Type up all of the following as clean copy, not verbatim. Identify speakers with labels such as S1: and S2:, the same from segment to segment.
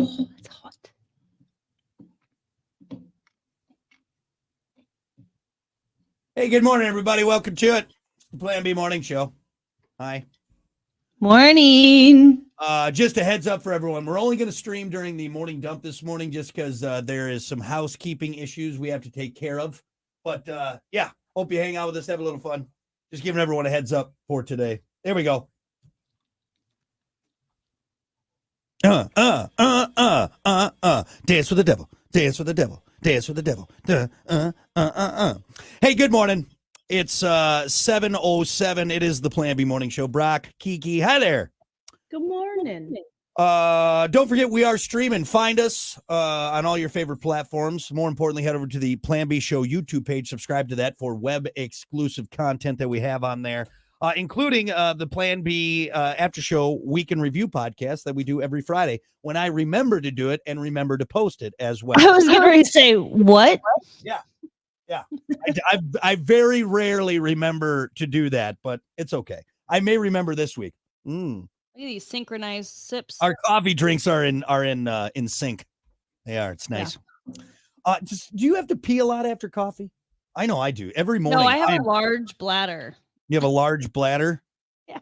S1: Oh, it's hot.
S2: Hey, good morning, everybody. Welcome to it. The Plan B Morning Show. Hi.
S1: Morning.
S2: Just a heads up for everyone. We're only going to stream during the morning dump this morning just because there is some housekeeping issues we have to take care of. But yeah, hope you hang out with us, have a little fun. Just giving everyone a heads up for today. There we go. Dance with the devil. Dance with the devil. Dance with the devil. Hey, good morning. It's 7:07. It is the Plan B Morning Show. Brock, Kiki, hi there.
S1: Good morning.
S2: Don't forget, we are streaming. Find us on all your favorite platforms. More importantly, head over to the Plan B Show YouTube page. Subscribe to that for web exclusive content that we have on there, including the Plan B After Show Week in Review podcast that we do every Friday when I remember to do it and remember to post it as well.
S1: I was going to say, what?
S2: Yeah. I very rarely remember to do that, but it's okay. I may remember this week.
S1: Look at these synchronized sips.
S2: Our coffee drinks are in sync. They are. It's nice. Yeah. Do you have to pee a lot after coffee? I know I do. Every morning.
S1: No, I have a large bladder.
S2: You have a large bladder?
S1: Yeah.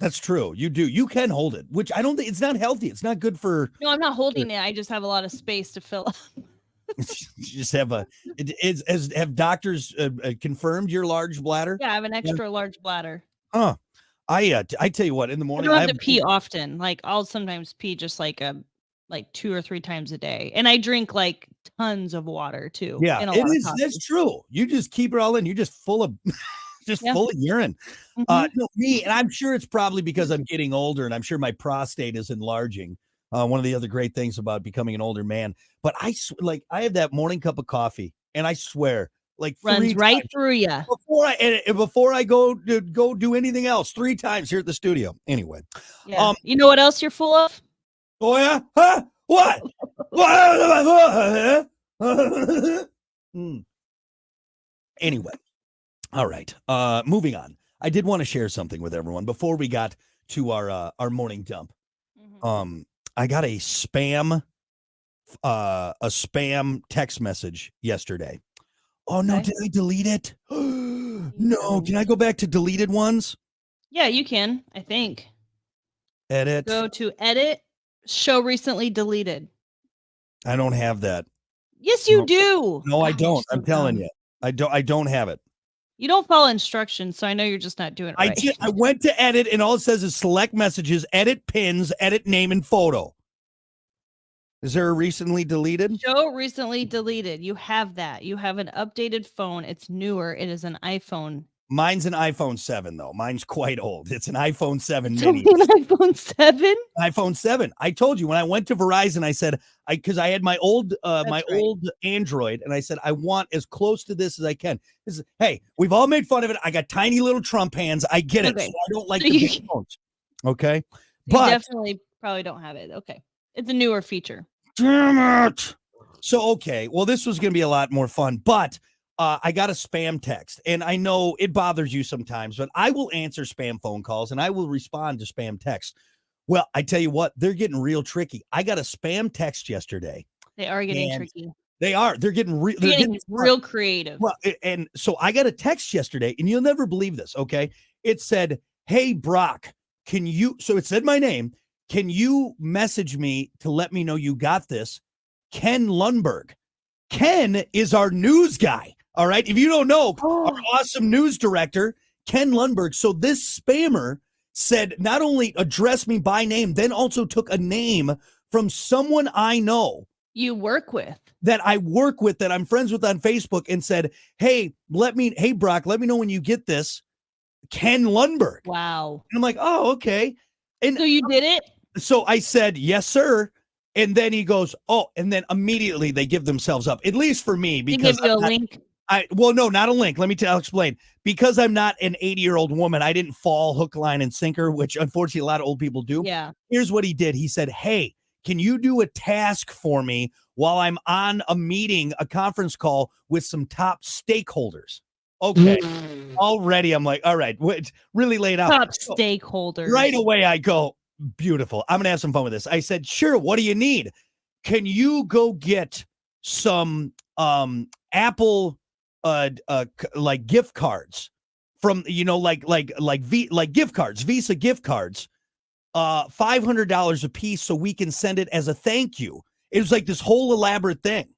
S2: That's true. You do. You can hold it, which I don't think it's not healthy. It's not good for.
S1: No, I'm not holding it. I just have a lot of space to fill up.
S2: You just have have doctors confirmed your large bladder?
S1: Yeah, I have an extra large bladder.
S2: Huh. I tell you what, in the morning
S1: I don't have to pee often. Like I'll sometimes pee just like 2 or 3 times a day, and I drink like tons of water too.
S2: Yeah, it is. That's true. You just keep it all in. You're just full of full of urine. No, me, and I'm sure it's probably because I'm getting older, and I'm sure my prostate is enlarging. One of the other great things about becoming an older man. But I have that morning cup of coffee, and I swear,
S1: runs right through you
S2: before I go do anything else. 3 times here at the studio. Anyway,
S1: yeah. You know what else you're full of?
S2: Oh yeah, huh? What? What? Anyway, all right. Moving on. I did want to share something with everyone before we got to our morning dump. I got a spam text message yesterday. Oh no, did I delete it? No, can I go back to deleted ones?
S1: Yeah, you can, I think.
S2: Edit.
S1: Go to edit, show recently deleted.
S2: I don't have that.
S1: Yes, you do.
S2: No, I don't. I'm telling you. I don't have it.
S1: You don't follow instructions, so I know you're just not doing it right.
S2: I went to edit, and all it says is select messages, edit pins, edit name and photo. Is there a recently deleted?
S1: Show recently deleted. You have that. You have an updated phone. It's newer. It is an iPhone.
S2: Mine's an iPhone 7, though. Mine's quite old. It's an iPhone 7 mini.
S1: An iPhone 7?
S2: iPhone 7. I told you when I went to Verizon, I said, because I had my old old Android, and I said, I want as close to this as I can. Hey, we've all made fun of it. I got tiny little Trump hands. I get it. So I don't like the big phones. Okay.
S1: But you definitely probably don't have it. Okay. It's a newer feature.
S2: Damn it. So, okay. Well, this was going to be a lot more fun, but I got a spam text, and I know it bothers you sometimes, but I will answer spam phone calls and I will respond to spam texts. Well, I tell you what, they're getting real tricky. I got a spam text yesterday.
S1: They are getting tricky.
S2: They are. They're getting
S1: real creative.
S2: Well, and so I got a text yesterday, and you'll never believe this, okay? It said, hey, Brock, so it said my name. Can you message me to let me know you got this? Ken Lundberg. Ken is our news guy. All right. If you don't know, our awesome news director, Ken Lundberg. So this spammer said not only addressed me by name, then also took a name from someone I know.
S1: You work with.
S2: That I work with, that I'm friends with on Facebook, and said, hey, Brock, let me know when you get this. Ken Lundberg.
S1: Wow.
S2: And I'm like, oh, okay. And
S1: so you did it? So
S2: I said, yes, sir. And then he goes, oh, and then immediately they give themselves up, at least for me, because
S1: they give you a link.
S2: Well, no, not a link. Let me I'll explain. Because I'm not an 80-year-old woman, I didn't fall hook, line, and sinker, which unfortunately a lot of old people do.
S1: Yeah.
S2: Here's what he did. He said, hey, can you do a task for me while I'm on a meeting, a conference call with some top stakeholders? Okay. Already I'm like, all right, really laid out.
S1: Top stakeholders.
S2: Right away I go, Beautiful. I'm gonna have some fun with this. I said, sure. What do you need? Can you go get some Apple like gift cards from like gift cards, Visa gift cards, $500 a piece, so we can send it as a thank you. It was like this whole elaborate thing.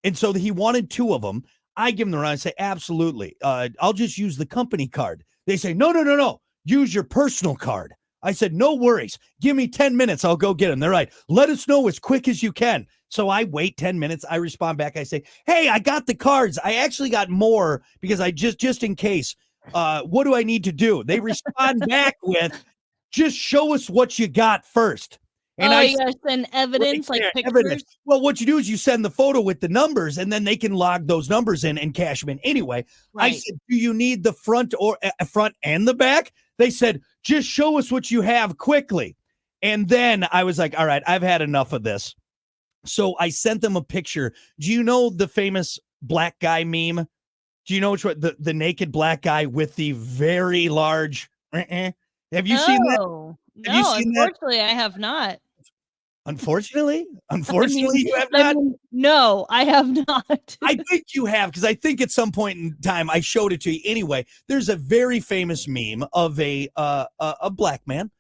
S2: And so he wanted 2 of them. I give him the run. I say, absolutely. I'll just use the company card. They say, no. Use your personal card. I said, no worries. Give me 10 minutes. I'll go get them. They're right. Let us know as quick as you can. So I wait 10 minutes. I respond back. I say, hey, I got the cards. I actually got more because I just in case. What do I need to do? They respond back with, just show us what you got first. And
S1: you gotta send evidence, like pictures.
S2: Evidence. Well, what you do is you send the photo with the numbers, and then they can log those numbers in and cash them in. Anyway, right. I said, do you need the front and the back? They said, just show us what you have quickly. And then I was like, all right, I've had enough of this. So I sent them a picture. Do you know the famous black guy meme? Do you know which one? The naked black guy with the very large. Have you seen that?
S1: No, unfortunately, I have not.
S2: Unfortunately, you have not.
S1: No, I have not.
S2: I think you have, because I think at some point in time I showed it to you. Anyway, there's a very famous meme of a black man,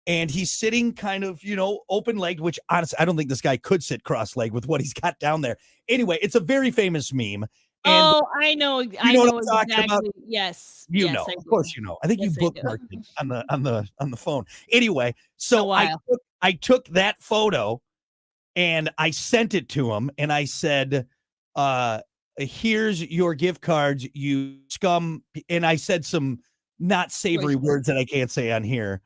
S2: and he's sitting kind of, open-legged, which honestly, I don't think this guy could sit cross-legged with what he's got down there. Anyway, it's a very famous meme. And
S1: I know.
S2: I know what I'm talking about.
S1: Yes.
S2: Yes, of course you know. I think you bookmarked it on the phone. Anyway, so I took that photo and I sent it to him, and I said, here's your gift cards, you scum. And I said some not savory words that I can't say on here.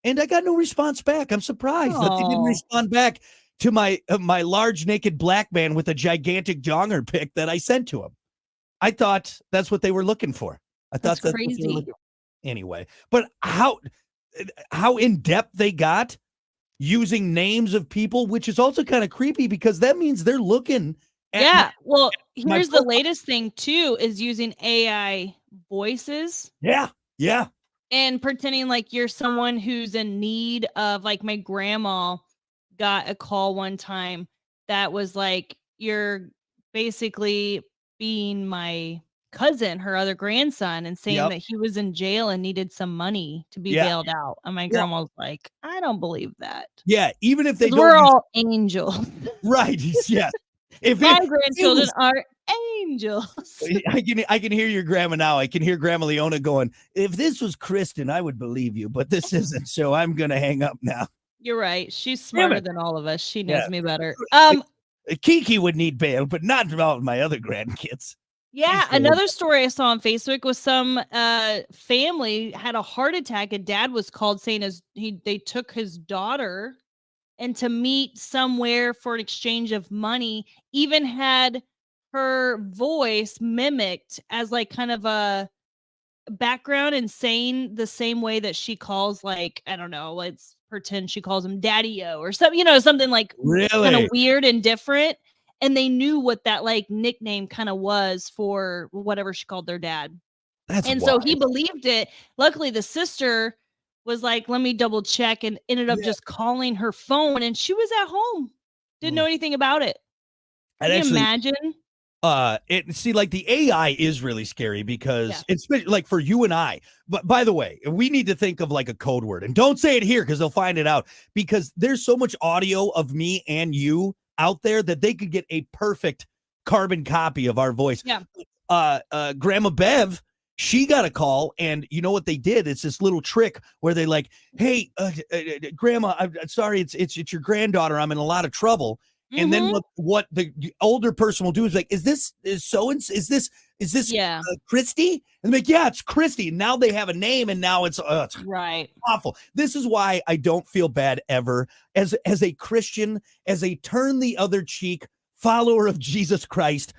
S2: And I got no response back. I'm surprised that they didn't respond back to my large naked black man with a gigantic jonger pic that I sent to him. I thought that's what they were looking for. I thought that's crazy. What they were looking for. Anyway, but how in depth they got using names of people, which is also kind of creepy, because that means they're looking at
S1: here's the latest thing too, is using AI voices.
S2: Yeah.
S1: And pretending like you're someone who's in need of, like, my grandma got a call one time that was like, you're basically being my cousin, her other grandson, and saying that he was in jail and needed some money to be bailed out. And my grandma was like, I don't believe that.
S2: Yeah, even if they don't,
S1: we're all angels.
S2: Right. Yeah.
S1: If my grandchildren are angels.
S2: I can hear your grandma now. I can hear Grandma Leona going, if this was Kristen, I would believe you, but this isn't. So I'm going to hang up now.
S1: You're right. She's smarter than all of us. She knows me better.
S2: Kiki would need bail, but not all of my other grandkids.
S1: Yeah, another story I saw on Facebook was some family had a heart attack. A dad was called saying they took his daughter and to meet somewhere for an exchange of money, even had her voice mimicked as like kind of a background and saying the same way that she calls, like, I don't know, let's pretend she calls him Daddy-O or something, something like
S2: really
S1: kind of weird and different. And they knew what that like nickname kind of was for whatever she called their dad. So he believed it. Luckily, the sister was like, let me double check, and ended up just calling her phone, and she was at home. Didn't know anything about it. Can you imagine?
S2: Like the AI is really scary because it's like for you and I. But by the way, we need to think of like a code word, and don't say it here because they'll find it out, because there's so much audio of me and you out there that they could get a perfect carbon copy of our voice.
S1: Yeah.
S2: Grandma Bev, she got a call, and you know what they did? It's this little trick where they like, hey, Grandma, I'm sorry, it's your granddaughter. I'm in a lot of trouble. Mm-hmm. And then what the older person will do is like, is this Christy? And they're like, yeah, it's Christy. And now they have a name, and now it's
S1: right.
S2: Awful. This is why I don't feel bad ever as a Christian, as a turn the other cheek follower of Jesus Christ.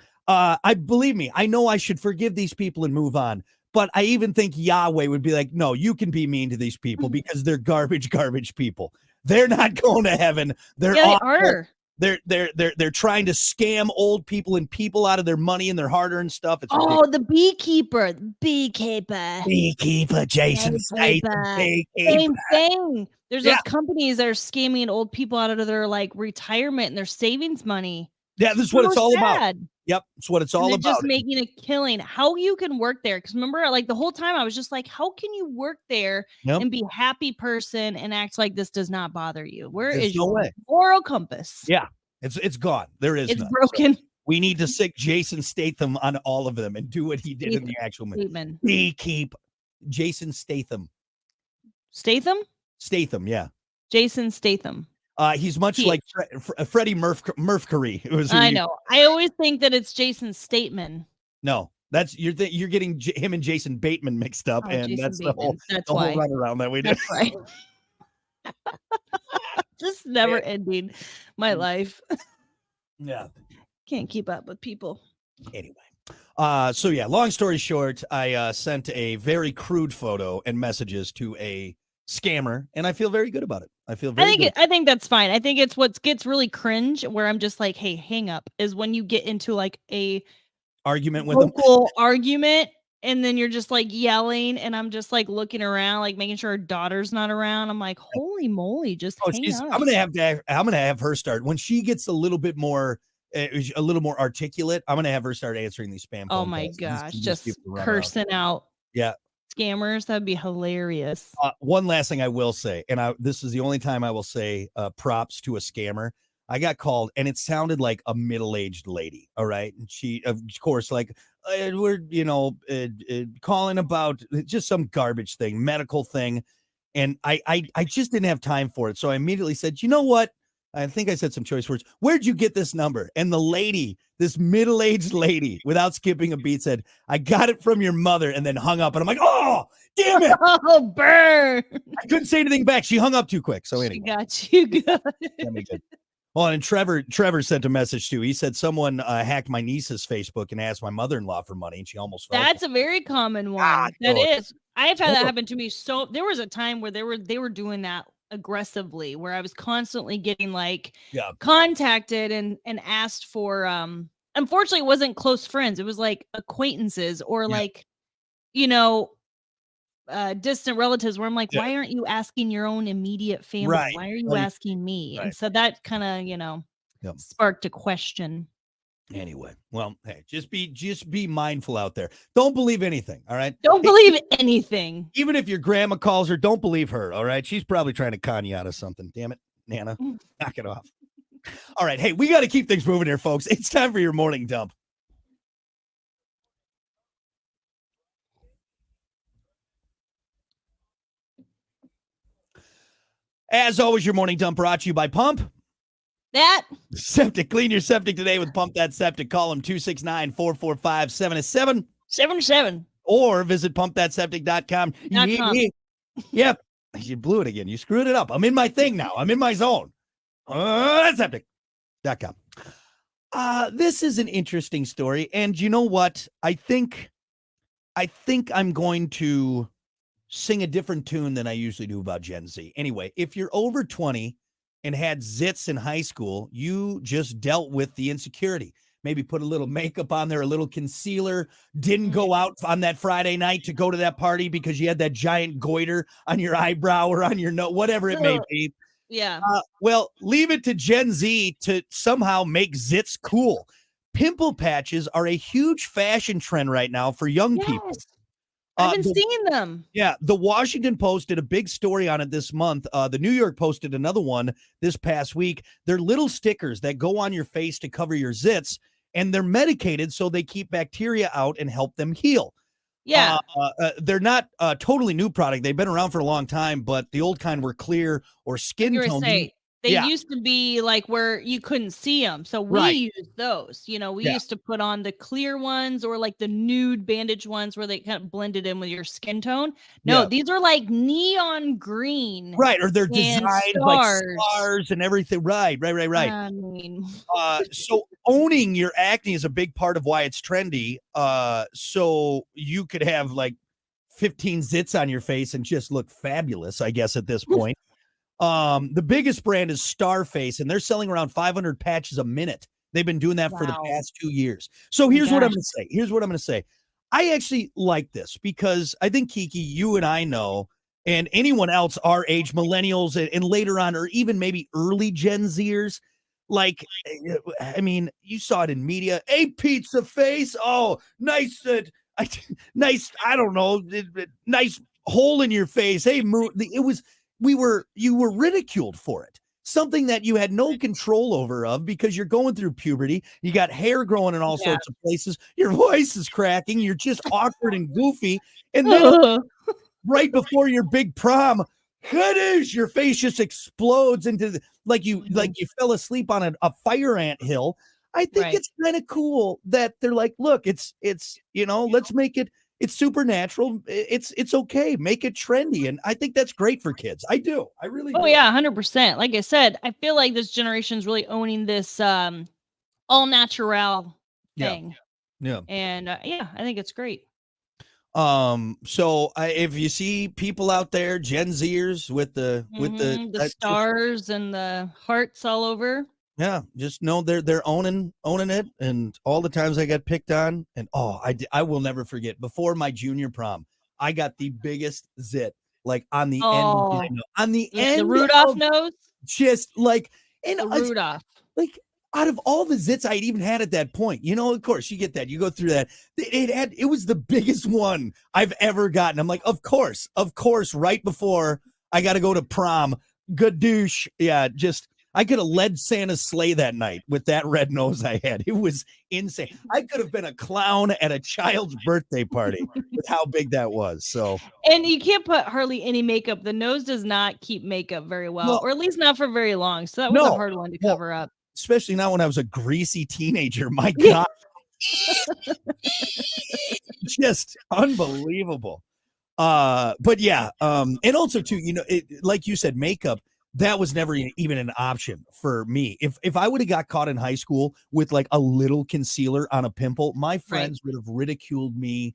S2: Believe me, I know I should forgive these people and move on. But I even think Yahweh would be like, no, you can be mean to these people because they're garbage people. They're not going to heaven. They're
S1: awful.
S2: They're trying to scam old people and people out of their money and their hard-earned stuff. It's ridiculous.
S1: Oh, the beekeeper. Beekeeper.
S2: Beekeeper, Jason Statham.
S1: Same thing. There's
S2: Yeah.
S1: those companies that are scamming old people out of their like retirement and their savings money.
S2: Yeah, this is what it's all about.
S1: Sad.
S2: Yep, it's what it's all
S1: And they're
S2: about.
S1: just making a killing. How you can work there? Because remember, like the whole time I was just like, how can you work there
S2: Yep.
S1: and be a happy person and act like this does not bother you? Where
S2: There's
S1: is
S2: no
S1: your
S2: way.
S1: moral compass?
S2: Yeah, it's gone. There is
S1: It's
S2: none.
S1: broken.
S2: So we need to sick Jason Statham on all of them and do what he did in the actual movie. Beekeep Jason Statham. Statham, yeah.
S1: Jason Statham.
S2: He's much like Freddie Mercury.
S1: I know. I always think that it's Jason Statham.
S2: No, that's you're getting him and Jason Bateman mixed up, and
S1: Jason
S2: that's
S1: Bateman.
S2: the whole run around that we do.
S1: That's right. Just never ending my life.
S2: Yeah.
S1: Can't keep up with people.
S2: Anyway. So yeah, long story short, I sent a very crude photo and messages to a scammer, and I feel very good about it. I think
S1: that's fine. I think it's what gets really cringe where I'm just like, hey, hang up, is when you get into like a
S2: argument with them.
S1: Argument, and then you're just like yelling, and I'm just like looking around, like making sure her daughter's not around. I'm like, holy moly, just hang up.
S2: I'm gonna have her start when she gets a little bit more articulate. I'm gonna have her start answering these spam phone calls.
S1: Oh my gosh, just cursing out.
S2: Yeah.
S1: Scammers, that'd be hilarious.
S2: One last thing I will say, and this is the only time I will say props to a scammer. I got called, and it sounded like a middle-aged lady. All right, and she, of course, like we're calling about just some garbage thing, medical thing, and I just didn't have time for it, so I immediately said, you know what? I think I said some choice words. Where'd you get this number? And the lady, this middle-aged lady, without skipping a beat, said, I got it from your mother, and then hung up. And I'm like, oh, damn it.
S1: Oh, burn.
S2: I couldn't say anything back. She hung up too quick. So anyway.
S1: She got you good.
S2: Well, and Trevor sent a message too. He said someone hacked my niece's Facebook and asked my mother-in-law for money, and she almost fell.
S1: That's a very common one. Is. I've had that happen to me. So there was a time where they were doing that aggressively, where I was constantly getting like contacted and asked for unfortunately it wasn't close friends, it was like acquaintances or like distant relatives, where I'm like, why aren't you asking your own immediate family? Why are you asking me? And so that kind of sparked a question.
S2: Anyway, well, hey, just be mindful out there. Don't believe anything, all right?
S1: Don't believe anything.
S2: Even if your grandma calls her, don't believe her, all right? She's probably trying to con you out of something. Damn it, Nana. Knock it off. All right, hey, we got to keep things moving here, folks. It's time for your morning dump. As always, your morning dump brought to you by Pump
S1: That
S2: Septic. Clean your septic today with Pump That Septic. Call them 269-445-7777. Or visit pumpthatseptic.com. Yep. You blew it again. You screwed it up. I'm in my thing now. I'm in my zone. Septic.com. This is an interesting story. And you know what? I think I'm going to sing a different tune than I usually do about Gen Z. Anyway, if you're over 20 and had zits in high school, you just dealt with the insecurity. Maybe put a little makeup on there, a little concealer, didn't go out on that Friday night to go to that party because you had that giant goiter on your eyebrow or on your nose, whatever it may be.
S1: Yeah.
S2: Well, leave it to Gen Z to somehow make zits cool. Pimple patches are a huge fashion trend right now for young people.
S1: I've been seeing them.
S2: Yeah. The Washington Post did a big story on it this month. The New York Post did another one this past week. They're little stickers that go on your face to cover your zits, and they're medicated so they keep bacteria out and help them heal.
S1: Yeah.
S2: They're not a totally new product. They've been around for a long time, but the old kind were clear or skin tone.
S1: They used to be like where you couldn't see them. So we used those, we used to put on the clear ones or like the nude bandage ones where they kind of blended in with your skin tone. No, these are like neon green.
S2: Right. Or they're designed like stars and everything. Right.
S1: I mean,
S2: so owning your acne is a big part of why it's trendy. So you could have like 15 zits on your face and just look fabulous, I guess, at this point. The biggest brand is Starface, and they're selling around 500 patches a minute. They've been doing that for the
S1: Wow.
S2: past 2 years. So
S1: Oh my
S2: here's what I'm
S1: gosh.
S2: going to say. Here's what I'm going to say. I actually like this because I think, Kiki, you and I know, and anyone else our age, millennials, and later on, or even maybe early Gen Zers, like, I mean, you saw it in media. Hey, pizza face. Oh, nice, nice. I don't know, nice hole in your face. Hey, it was you were ridiculed for it. Something that you had no control over of because you're going through puberty. You got hair growing in all
S1: Yeah.
S2: sorts of places. Your voice is cracking. You're just awkward and goofy. And then
S1: Ugh.
S2: right before your big prom, kadoosh, your face just explodes into like you fell asleep on a fire ant hill. I think
S1: Right.
S2: it's kind of cool that they're like, look, it's let's make it. It's supernatural. It's okay. Make it trendy, and I think that's great for kids. I do. I really
S1: Oh
S2: do.
S1: yeah, 100%. Like I said, I feel like this generation's really owning this all natural
S2: Yeah.
S1: thing.
S2: Yeah.
S1: And yeah, I think it's great.
S2: So if you see people out there, Gen Zers with the
S1: The stars and the hearts all over.
S2: yeah, just know they're owning it, and all the times I got picked on, and I will never forget. Before my junior prom, I got the biggest zit like on the end of my
S1: Oh,
S2: nose, on the
S1: yeah, the
S2: end
S1: Rudolph
S2: of
S1: nose.
S2: just like and
S1: The Rudolph.
S2: like out of all the zits I'd even had at that point, of course you get that, you go through that. It was the biggest one I've ever gotten. I'm like, of course, right before I got to go to prom, good douche. Yeah, just I could have led Santa's sleigh that night with that red nose I had. It was insane. I could have been a clown at a child's birthday party with how big that was. So,
S1: And you can't put hardly any makeup. The nose does not keep makeup very well,
S2: well,
S1: or at least not for very long. So that was a
S2: no,
S1: hard one to
S2: well,
S1: cover up.
S2: especially not when I was a greasy teenager. My
S1: Yeah.
S2: God, just unbelievable. But yeah, and also too, like you said, makeup, that was never even an option for me. If I would have got caught in high school with like a little concealer on a pimple, my friends would have ridiculed me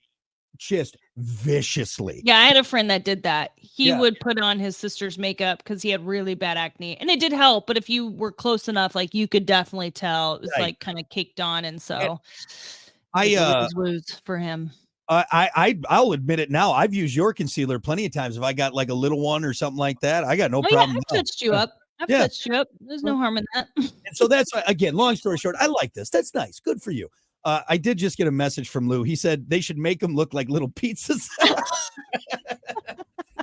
S2: just viciously.
S1: Yeah, I had a friend that did that. He
S2: Yeah.
S1: would put on his sister's makeup because he had really bad acne, and it did help. But if you were close enough, like you could definitely tell it was
S2: Right.
S1: like kind of caked on, and
S2: And
S1: so
S2: I
S1: it was a lose for him.
S2: I'll admit it now. I've used your concealer plenty of times. If I got like a little one or something like that, I got no
S1: Oh yeah,
S2: problem.
S1: I've touched you
S2: Yeah.
S1: up. I've
S2: Yeah.
S1: touched you up. There's no harm in that.
S2: And so that's again, long story short, I like this. That's nice. Good for you. I did just get a message from Lou. He said they should make them look like little pizzas.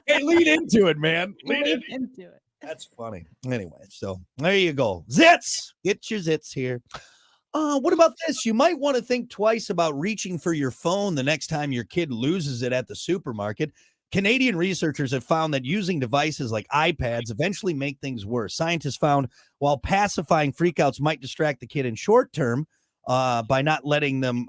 S2: Hey, lead into it, man. Lead
S1: into it.
S2: That's funny. Anyway, so there you go. Zits. Get your zits here. What about this? You might want to think twice about reaching for your phone the next time your kid loses it at the supermarket. Canadian researchers have found that using devices like iPads eventually make things worse. Scientists found while pacifying freakouts might distract the kid in short term, by not letting them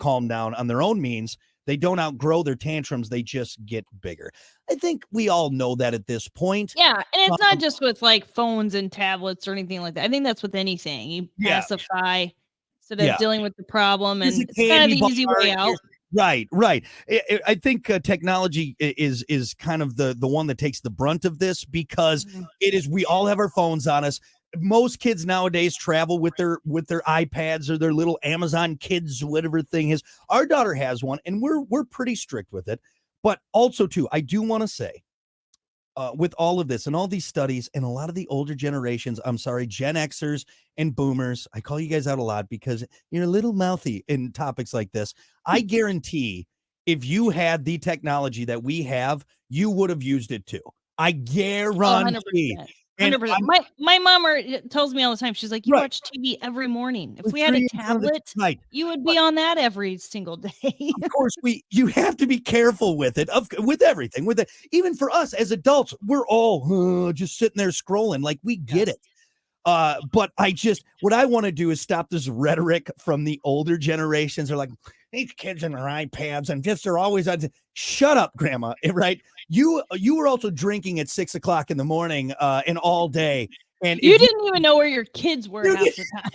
S2: calm down on their own means, they don't outgrow their tantrums. They just get bigger. I think we all know that at this point.
S1: Yeah, and it's not just with like phones and tablets or anything like that. I think that's with anything. You
S2: Yeah.
S1: pacify instead of dealing with the problem,
S2: Here's a
S1: and it's kind of
S2: candy
S1: the easy
S2: bar,
S1: way out.
S2: Right. I think technology is kind of the one that takes the brunt of this because it is. We all have our phones on us. Most kids nowadays travel with their iPads or their little Amazon Kids, whatever thing is. Our daughter has one, and we're pretty strict with it. But also, too, I do want to say, with all of this and all these studies and a lot of the older generations, I'm sorry, Gen Xers and boomers, I call you guys out a lot because you're a little mouthy in topics like this. I guarantee if you had the technology that we have, you would have used it too. I guarantee.
S1: 100%. My mom tells me all the time. She's like, "You watch TV every morning. If we had a tablet, you would be on that every single day."
S2: Of course, you have to be careful with it. With everything, with it. Even for us as adults, we're all just sitting there scrolling. Like we get it. But what I want to do is stop this rhetoric from the older generations. They're like, these kids and their iPads and they're always on. Shut up, Grandma. Right? You were also drinking at 6 o'clock in the morning and all day. And
S1: you didn't even know where your kids were half the time.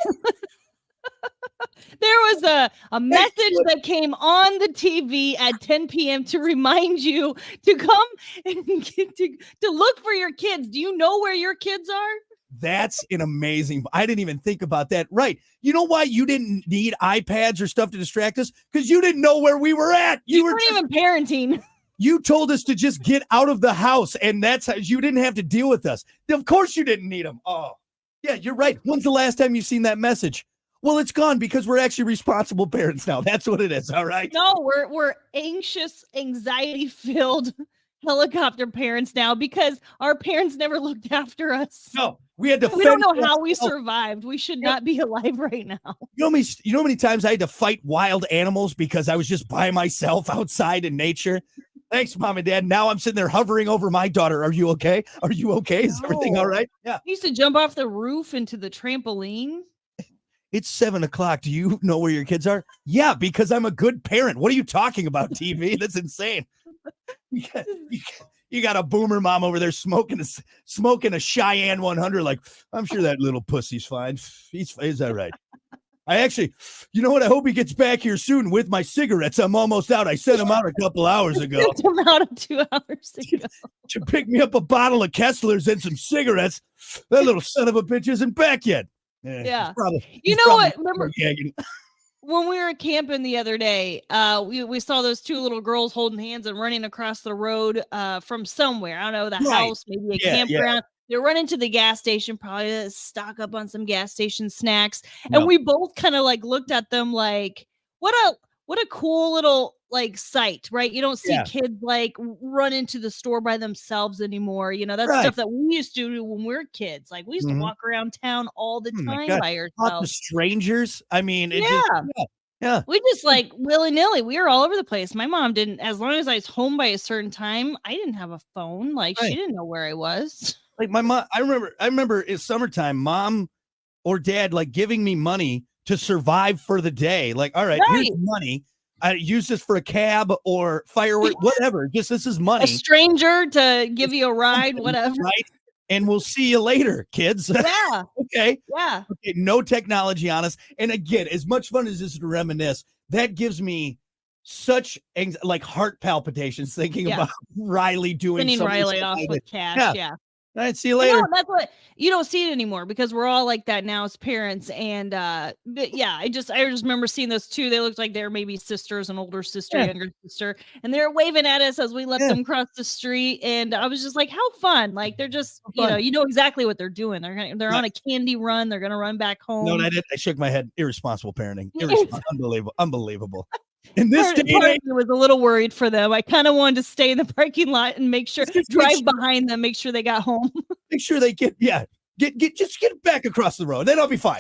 S1: There was a message that came on the TV at 10 p.m. to remind you to come and to look for your kids. Do you know where your kids are?
S2: That's an amazing. I didn't even think about that. Right. You know why you didn't need iPads or stuff to distract us? Because you didn't know where we were at.
S1: You weren't even parenting.
S2: You told us to just get out of the house, and that's how you didn't have to deal with us. Of course you didn't need them. Oh, yeah, you're right. When's the last time you've seen that message? Well, it's gone because we're actually responsible parents now. That's what it is. All right.
S1: No, we're anxious, anxiety-filled helicopter parents now because our parents never looked after us.
S2: No, we had to.
S1: We don't know how we survived. We should not be alive right now.
S2: You know how many times I had to fight wild animals because I was just by myself outside in nature? Thanks, Mom and Dad. Now I'm sitting there hovering over my daughter. Are you okay? Are you okay? Is everything all right? Yeah.
S1: We used to jump off the roof into the trampoline.
S2: It's 7:00. Do you know where your kids are? Yeah, because I'm a good parent. What are you talking about, TV? That's insane. You got a boomer mom over there smoking a Cheyenne 100. Like, I'm sure that little pussy's fine. Is that right? I actually, you know what? I hope he gets back here soon with my cigarettes. I'm almost out. I sent him out a couple hours ago.
S1: Sent him out 2 hours ago.
S2: To pick me up a bottle of Kessler's and some cigarettes. That little son of a bitch isn't back yet.
S1: Yeah. You know what? Remember when we were camping the other day, we saw those 2 little girls holding hands and running across the road from somewhere. I don't know, the house, maybe a campground. Yeah. They're running to the gas station, probably to stock up on some gas station snacks. And we both kind of like looked at them like, what a cool little like sight, right? You don't see kids like run into the store by themselves anymore. You know, that's stuff that we used to do when we were kids. Like we used to walk around town all the time by ourselves.
S2: Talk to strangers. I mean,
S1: yeah. We just like willy-nilly. We were all over the place. My mom didn't, as long as I was home by a certain time, I didn't have a phone. Like she didn't know where I was.
S2: Like my mom, I remember it's summertime, mom or dad like giving me money to survive for the day. Like, all right, here's money. I use this for a cab or firework, whatever. Just this is money.
S1: A stranger to give you a ride, whatever.
S2: Right. And we'll see you later, kids.
S1: Yeah.
S2: Okay.
S1: Yeah.
S2: Okay. No technology on us. And again, as much fun as this is to reminisce, that gives me such like heart palpitations thinking about Riley doing
S1: sending Riley off with cash. Yeah.
S2: All right, see you later.
S1: That's what you don't see it anymore because we're all like that now as parents. And but yeah, I just remember seeing those 2. They looked like they were maybe sisters, an older sister, younger sister, and they're waving at us as we let them cross the street. And I was just like, how fun! Like they're just, you know exactly what they're doing. They're on a candy run. They're gonna run back home.
S2: No, I did. I shook my head. Irresponsible parenting. Unbelievable. In this day and age,
S1: I was a little worried for them. I kind of wanted to stay in the parking lot and drive behind them, make sure they got home.
S2: Make sure they get back across the road. Then I'll be fine.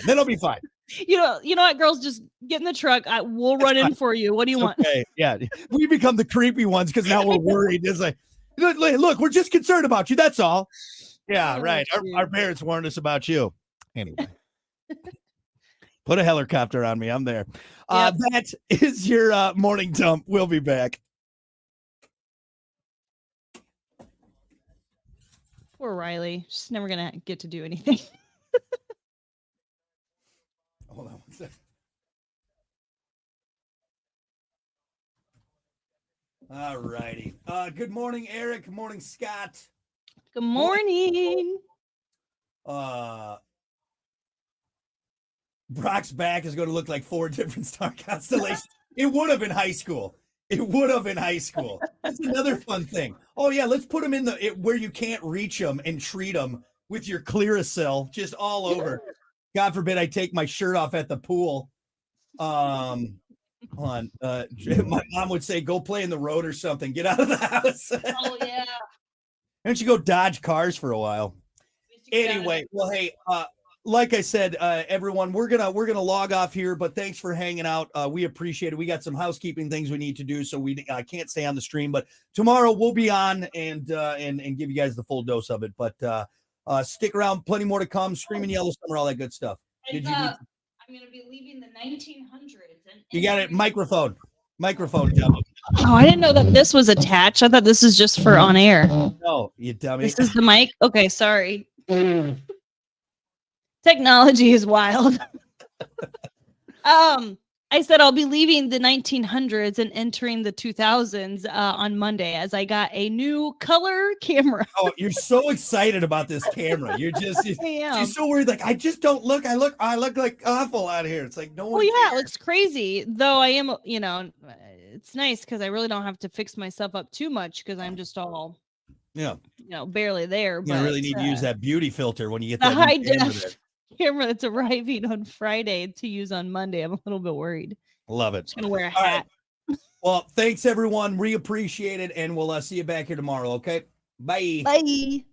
S1: You know what, girls, just get in the truck. We'll run in for you. What do you want?
S2: Okay, yeah. We become the creepy ones because now we're worried. It's like, look, we're just concerned about you. That's all. Yeah, right. Our parents warned us about you. Anyway. Put a helicopter on me. I'm there. That is your morning dump. We'll be back.
S1: Poor Riley. She's never going to get to do anything.
S2: Hold on one second. All righty. Good morning, Eric. Good morning, Scott.
S1: Good morning.
S2: Brock's back is going to look like 4 different star constellations. It would have been high school. That's another fun thing. Oh yeah, let's put them in where you can't reach them and treat them with your Clearasil just all over. God forbid I take my shirt off at the pool. Hold on. My mom would say, "Go play in the road or something. Get out of the house."
S1: Oh yeah.
S2: Why don't you go dodge cars for a while? Anyway, well, hey, like I said, everyone, we're gonna log off here, but thanks for hanging out. We appreciate it. We got some housekeeping things we need to do, so we can't stay on the stream. But tomorrow we'll be on and give you guys the full dose of it. But stick around, plenty more to come. Screaming Yellow Summer, all that good stuff.
S1: I'm gonna be leaving the 1900s.
S2: You got it. Microphone, dummy.
S1: Oh, I didn't know that this was attached. I thought this is just for on air.
S2: No, you dummy.
S1: This is the mic. Okay, sorry. Technology is wild. I said I'll be leaving the 1900s and entering the 2000s on Monday as I got a new color camera.
S2: Oh, you're so excited about this camera. You're just
S1: I am.
S2: she's so worried. Like, I just don't look. I look like awful out here. It's like no one.
S1: Well, yeah, it
S2: cares.
S1: looks crazy. Though I am, it's nice because I really don't have to fix myself up too much because I'm just all,
S2: Yeah,
S1: barely there.
S2: you
S1: But
S2: really need to use that beauty filter when you get
S1: the
S2: that
S1: high
S2: new camera there.
S1: def camera that's arriving on Friday to use on Monday, I'm a little bit worried.
S2: Love it.
S1: Just gonna wear a
S2: All
S1: hat.
S2: right. Well, thanks everyone. We appreciate it, and we'll see you back here tomorrow. Okay. Bye.
S1: Bye.